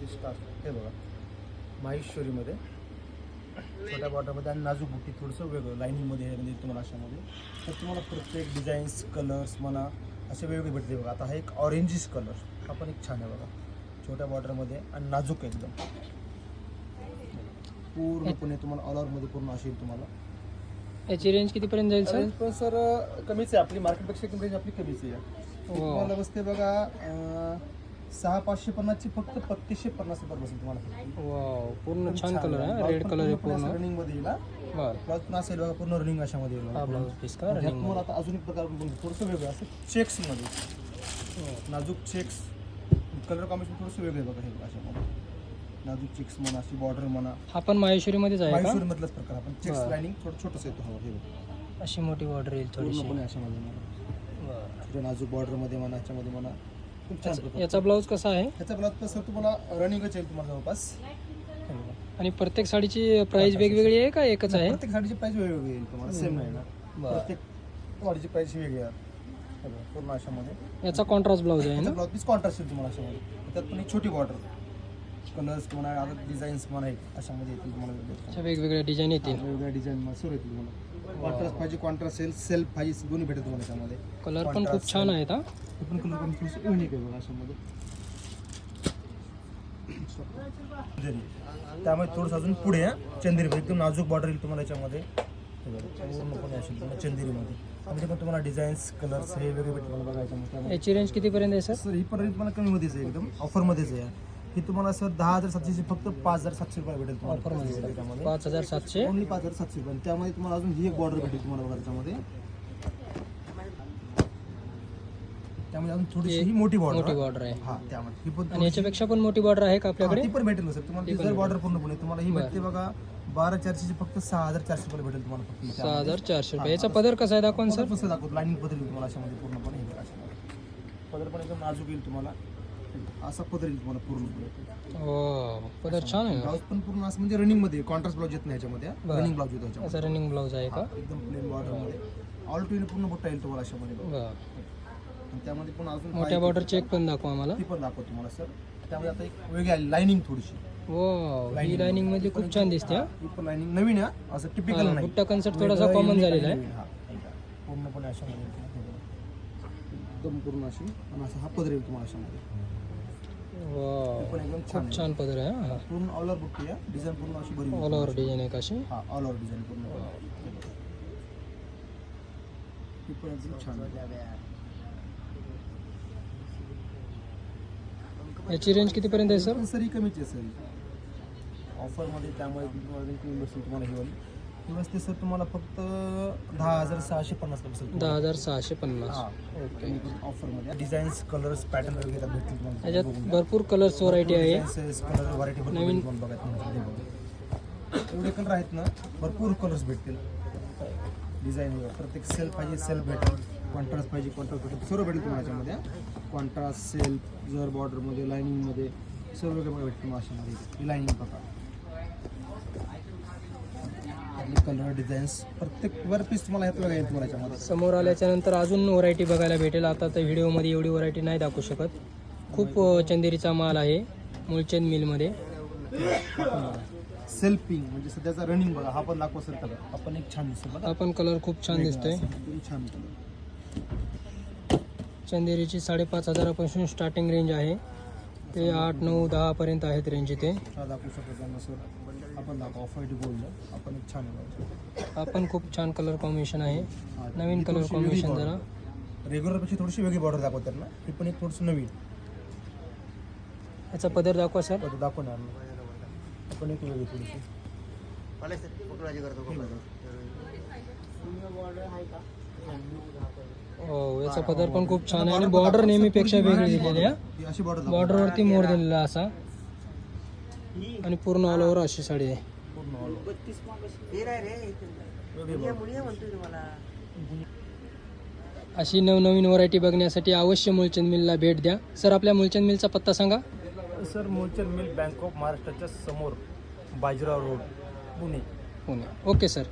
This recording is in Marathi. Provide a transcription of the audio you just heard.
स्टार्ट हे बघा माहेश्वरीमध्ये छोट्या बॉर्डरमध्ये आणि नाजूक बुट्टी थोडंसं वेगळं लाईनिंगमध्ये आहे म्हणजे तुम्हाला अशामध्ये तर तुम्हाला प्रत्येक डिझाईन्स कलर्स म्हणा असे वेगवेगळे भेटते बघा. आता हा एक ऑरेंजिश कलर हा पण एक छान आहे बघा छोट्या बॉर्डरमध्ये आणि नाजूक एकदम पूर्णपणे तुम्हाला ऑल ओव्हरमध्ये पूर्ण असेल. तुम्हाला याची रेंज कितीपर्यंत जाईल सर? रेंज पण सर कमीच आहे आपली मार्केटपेक्षा एकदम रेंज आपली कमीच आहे. तुम्हाला बसते बघा 6550ची फक्त 3550 रुपये बसेल तुम्हाला. वाव पूर्ण छान कलर आहे रेड कलर आहे पूर्ण रनिंग मध्ये येईल. ब्लाउज पण असेल बघा पूर्ण रनिंग अशामध्ये येईल. हा ब्लाउज पीस का रनिंग तुम्हाला आता अजून एक प्रकार थोडंसं वेगळं असं चेक्स मध्ये नाजूक चेक्स कलर कॉम्बिनेशन थोडंसं वेगळं आहे बघा हे अशामध्ये नाजूक चेक्स म्हणा अशी बॉर्डर म्हणा. हा पण माहेश्वरीमध्येच आहे का? माहेश्वरी मधलाच प्रकार आपण चेक्स लाइनिंग थोडं छोटंसं येतो हे बघा अशी मोठी बॉर्डर येईल थोडीशी पूर्णपणे अशामध्ये म्हणा छोट्या नाजूक बॉर्डर मध्ये म्हणा याच्यामध्ये म्हणा खूप छान प्रकार. याचा ब्लाऊज कसा आहे? ह्याचा ब्लाउज तर सर तुम्हाला रनिंगच येईल तुम्हाला जवळपास. आणि प्रत्येक साडीची प्राइस वेगवेगळी आहे का एकच आहे? प्रत्येक साडीची प्राइस वेगवेगळी येईल तुम्हाला सेम नाही ना. प्रत्येक साडीची प्राइस वेगळी आहे पूर्ण अशामध्ये. याचा कॉन्ट्रास्ट ब्लाऊज आहे ना? ब्लाउज पीस कॉन्ट्रास्ट येईल तुम्हाला अशामध्ये. त्यात पण एक छोटी बॉर्डर कलर्स म्हणा आता डिझाईन्स म्हणा अशामध्ये येतील तुम्हाला वेगवेगळ्या डिझाईन येतील वेगवेगळ्या डिझाईन सर्व येतील तुम्हाला. कॉन्ट्रास्ट पाहिजे कॉन्ट्रास्ट येईल सेल्फ पाहिजे दोन्ही भेटेल तुम्हाला त्यामध्ये. कलर पण खूप छान आहेत हा. हे पण कलर पण थोडंसं युनिक आहे बघा अशामध्ये त्यामुळे थोडंसं अजून पुढे चंदेरी एकदम नाजूक बॉर्डर येईल तुम्हाला याच्यामध्ये पूर्णपणे असेल तुम्हाला चंदेरीमध्ये. त्यामध्ये पण तुम्हाला डिझाईन्स कलर्स हे वेगळे भेटेल तुम्हाला बघा याच्यामध्ये. याची रेंज कितीपर्यंत आहे सर? सर ही पण रेंज तुम्हाला कमीमध्येच आहे एकदम ऑफरमध्येच आहे. ही तुम्हाला सर 10,700ची फक्त 5,700 रुपये भेटेल तुम्हाला ऑफरमध्ये त्यामध्ये 5,700 ओनली 5,700 रुपये. त्यामध्ये तुम्हाला अजून ही एक बॉर्डर भेटेल तुम्हाला बघा त्याच्यामध्ये त्यामध्ये अजून थोडीशी ही मोठी बॉर्डर आहे. हा त्यामध्ये ही पण आणि याच्यापेक्षा पण मोठी बॉर्डर आहे का आपल्याकडे? ती पण भेटेल सर तुम्हाला. ती जर बॉर्डर पूर्णपणे तुम्हाला ही भेटते बघा 12,400ची फक्त 6,400 रुपये भेटेल तुम्हाला फक्त 6,400 रुपये. याचा पदर कसा आहे दाखवा सर? कसं दाखवतो लाईनिंग पदर येईल तुम्हाला अशामध्ये पूर्णपणे हे अशामध्ये पदर पण एकदम नाजूक येईल तुम्हाला असा पदर येईल तुम्हाला पूर्णपणे. हो पदर छान आहे. ब्लाउज पण पूर्ण असं म्हणजे रनिंग मध्ये कॉन्ट्रास्ट ब्लाउज येत नाही याच्यामध्ये रनिंग ब्लाउज येतो याच्यामध्ये. याचा रनिंग ब्लाऊज आहे का? एकदम प्लेन बॉर्डर मध्ये ऑल टू पूर्ण बुट्टा येईल तुम्हाला अशामध्ये. आणि त्यामध्ये पण अजून मोठ्या बॉर्डर चेक पण दाखवा आम्हाला. ती पण दाखवतो तुम्हाला सर. त्यामध्ये आता एक वेगळी आली लाईनिंग थोडीशी. हो ही लाईनिंग मध्ये खूप छान दिसते. ही पण लाईनिंग नवीन आहे असं टिपिकल नाही. बुट्टा कन्सेप्ट थोडासा कॉमन झालेला आहे. पूर्णपणे अशामध्ये एकदम पूर्ण अशी आणि असा हा पदर येईल तुम्हाला अशामध्ये. वाव खूप छान पदर आहे हा. पूर्ण ऑल ओव्हर बुट्टी आहे डिझाईन पूर्ण अशी बरी ऑल ओव्हर डिझाईन आहे कशी? हा ऑल ओव्हर डिझाईन पूर्ण ही पण एकदम छान आहे. याची रेंज कितीपर्यंत आहे सर? सर ही कमीच आहे सर ऑफरमध्ये त्यामुळे तुम्हाला बसेल तुम्हाला ही वाली ही बसते सर तुम्हाला फक्त 10,650 बसेल. 10,650 ओके. ऑफरमध्ये डिझाईन्स कलर्स पॅटर्न वगैरे भेटतील तुम्हाला. याच्यात भरपूर कलर्स व्हरायटी आहे. कलर व्हरायटी नवीन बघा एवढे कलर आहेत ना भरपूर कलर्स भेटतील. डिझाईन प्रत्येक सेल्फ पाहिजे सेल्फ भेटेल कॉन्ट्रास्ट पाहिजे कॉन्ट्रास्ट भेटेल सर्व भेटेल तुम्हाला याच्यामध्ये. कॉन्ट्रास्ट सेल्फ जर बॉर्डरमध्ये लाईनिंगमध्ये सर्व वेगवेगळे भेटतील अशामध्ये. लाईनिंग प्रकार कलर डिझाईन्स प्रत्येक वर पीस तुम्हाला ह्यात बघा येईल तुम्हाला याच्यामध्ये. समोर आल्याच्या नंतर अजून व्हरायटी बघायला भेटेल. आता तर व्हिडिओमध्ये एवढी व्हरायटी नाही दाखवू शकत. खूप चंदेरीचा माल आहे मुलचंद मिलमध्ये. सेल्फिंग म्हणजे सध्याचा रनिंग बघा हा पण दाखवा सर कलर हा पण एक छान दिसतो बघा. हा पण कलर खूप छान दिसतोय. छान कलर चंदेरीची 5,500पासून स्टार्टिंग रेंज आहे ते 8, 9, 10 पर्यंत आहेत रेंज इथे. दाखवू शकतो त्यांना सर आपण दाखवा ऑफ व्हाईट गोल्ड आपण एक छान आहे. हा पण खूप छान कलर कॉम्बिनेशन आहे. नवीन कलर कॉम्बिनेशन जरा रेग्युलरपेक्षा थोडीशी वेगळी बॉर्डर दाखवतात ना ही पण एक थोडंसं नवीन. याचा पदर दाखवा सर. दाखवणार आपण एक वेगळी थोडीशी हो याचा पदर पण खूप छान आहे आणि बॉर्डर नेहमीपेक्षा वेगळी दिलेली आहे. अशी बॉर्डर बॉर्डरवरती मोर दिलेला असा आणि पूर्ण ऑल ओव्हर अशी साडी आहे. अशी नवनवीन व्हरायटी बघण्यासाठी अवश्य मुलचंद मिलला भेट द्या. सर आपल्या मुलचंद मिलचा पत्ता सांगा. Sir Mulchand mill bank of महाराष्ट्राच्या समोर Bajirao road Pune. Okay sir.